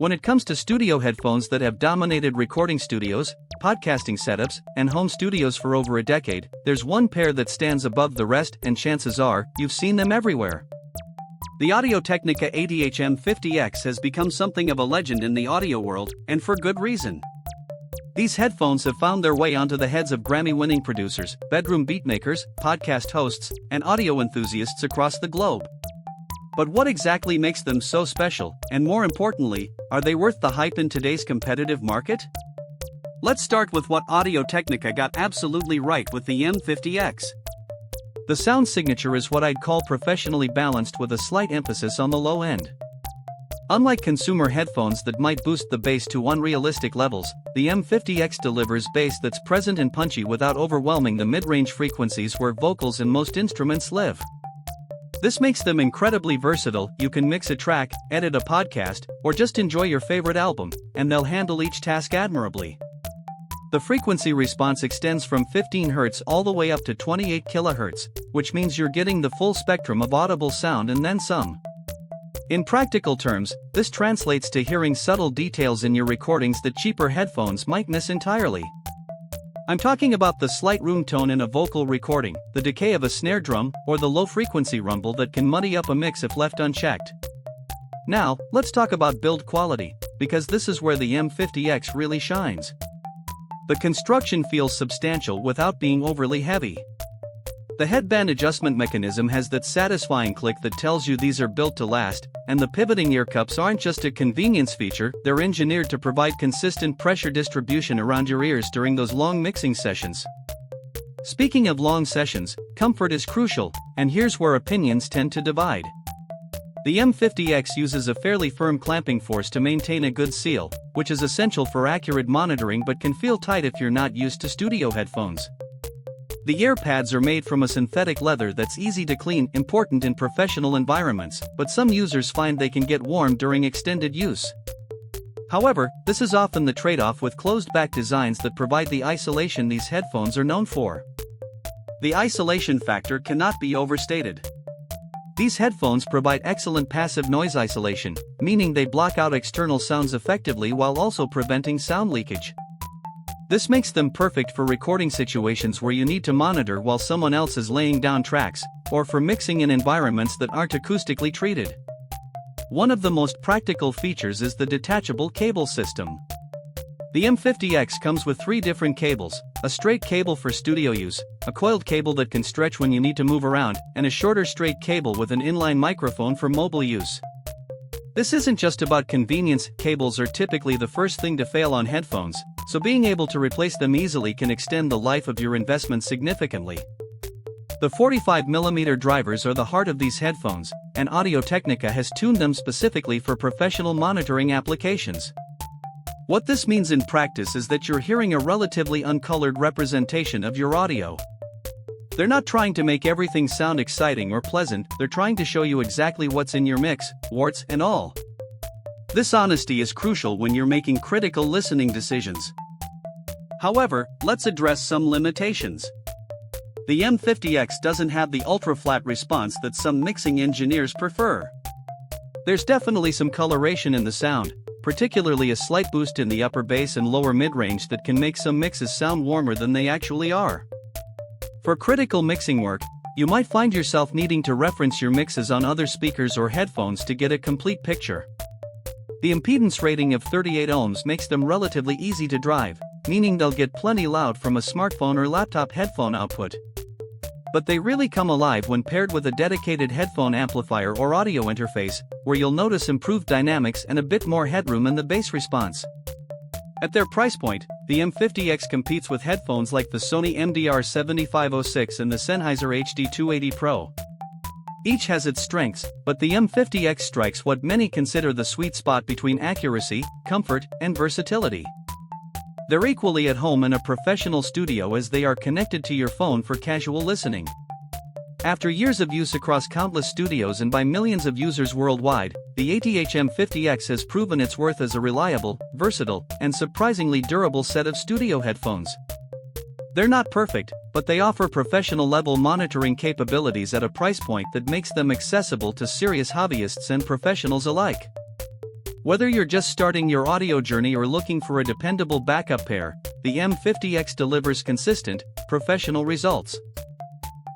When it comes to studio headphones that have dominated recording studios, podcasting setups, and home studios for over a decade, there's one pair that stands above the rest, and chances are, you've seen them everywhere. The Audio-Technica ATH-M50x has become something of a legend in the audio world, and for good reason. These headphones have found their way onto the heads of Grammy-winning producers, bedroom beatmakers, podcast hosts, and audio enthusiasts across the globe. But what exactly makes them so special, and more importantly, are they worth the hype in today's competitive market? Let's start with what Audio-Technica got absolutely right with the M50x. The sound signature is what I'd call professionally balanced with a slight emphasis on the low end. Unlike consumer headphones that might boost the bass to unrealistic levels, the M50x delivers bass that's present and punchy without overwhelming the mid-range frequencies where vocals and most instruments live. This makes them incredibly versatile. You can mix a track, edit a podcast, or just enjoy your favorite album, and they'll handle each task admirably. The frequency response extends from 15 Hz all the way up to 28 kHz, which means you're getting the full spectrum of audible sound and then some. In practical terms, this translates to hearing subtle details in your recordings that cheaper headphones might miss entirely. I'm talking about the slight room tone in a vocal recording, the decay of a snare drum, or the low-frequency rumble that can muddy up a mix if left unchecked. Now, let's talk about build quality, because this is where the M50x really shines. The construction feels substantial without being overly heavy. The headband adjustment mechanism has that satisfying click that tells you these are built to last, and the pivoting ear cups aren't just a convenience feature, they're engineered to provide consistent pressure distribution around your ears during those long mixing sessions. Speaking of long sessions, comfort is crucial, and here's where opinions tend to divide. The M50x uses a fairly firm clamping force to maintain a good seal, which is essential for accurate monitoring but can feel tight if you're not used to studio headphones. The ear pads are made from a synthetic leather that's easy to clean, important in professional environments, but some users find they can get warm during extended use. However, this is often the trade-off with closed-back designs that provide the isolation these headphones are known for. The isolation factor cannot be overstated. These headphones provide excellent passive noise isolation, meaning they block out external sounds effectively while also preventing sound leakage. This makes them perfect for recording situations where you need to monitor while someone else is laying down tracks, or for mixing in environments that aren't acoustically treated. One of the most practical features is the detachable cable system. The M50x comes with 3 different cables: a straight cable for studio use, a coiled cable that can stretch when you need to move around, and a shorter straight cable with an inline microphone for mobile use. This isn't just about convenience. Cables are typically the first thing to fail on headphones, so being able to replace them easily can extend the life of your investment significantly. The 45mm drivers are the heart of these headphones, and Audio-Technica has tuned them specifically for professional monitoring applications. What this means in practice is that you're hearing a relatively uncolored representation of your audio. They're not trying to make everything sound exciting or pleasant, they're trying to show you exactly what's in your mix, warts and all. This honesty is crucial when you're making critical listening decisions. However, let's address some limitations. The M50x doesn't have the ultra-flat response that some mixing engineers prefer. There's definitely some coloration in the sound, particularly a slight boost in the upper bass and lower mid-range that can make some mixes sound warmer than they actually are. For critical mixing work, you might find yourself needing to reference your mixes on other speakers or headphones to get a complete picture. The impedance rating of 38 ohms makes them relatively easy to drive, meaning they'll get plenty loud from a smartphone or laptop headphone output. But they really come alive when paired with a dedicated headphone amplifier or audio interface, where you'll notice improved dynamics and a bit more headroom in the bass response. At their price point, the M50x competes with headphones like the Sony MDR7506 and the Sennheiser HD280 Pro. Each has its strengths, but the M50x strikes what many consider the sweet spot between accuracy, comfort, and versatility. They're equally at home in a professional studio as they are connected to your phone for casual listening. After years of use across countless studios and by millions of users worldwide, the ATH-M50x has proven its worth as a reliable, versatile, and surprisingly durable set of studio headphones. They're not perfect, but they offer professional-level monitoring capabilities at a price point that makes them accessible to serious hobbyists and professionals alike. Whether you're just starting your audio journey or looking for a dependable backup pair, the M50X delivers consistent, professional results.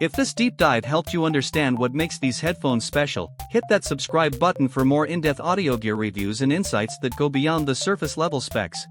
If this deep dive helped you understand what makes these headphones special, hit that subscribe button for more in-depth audio gear reviews and insights that go beyond the surface level specs.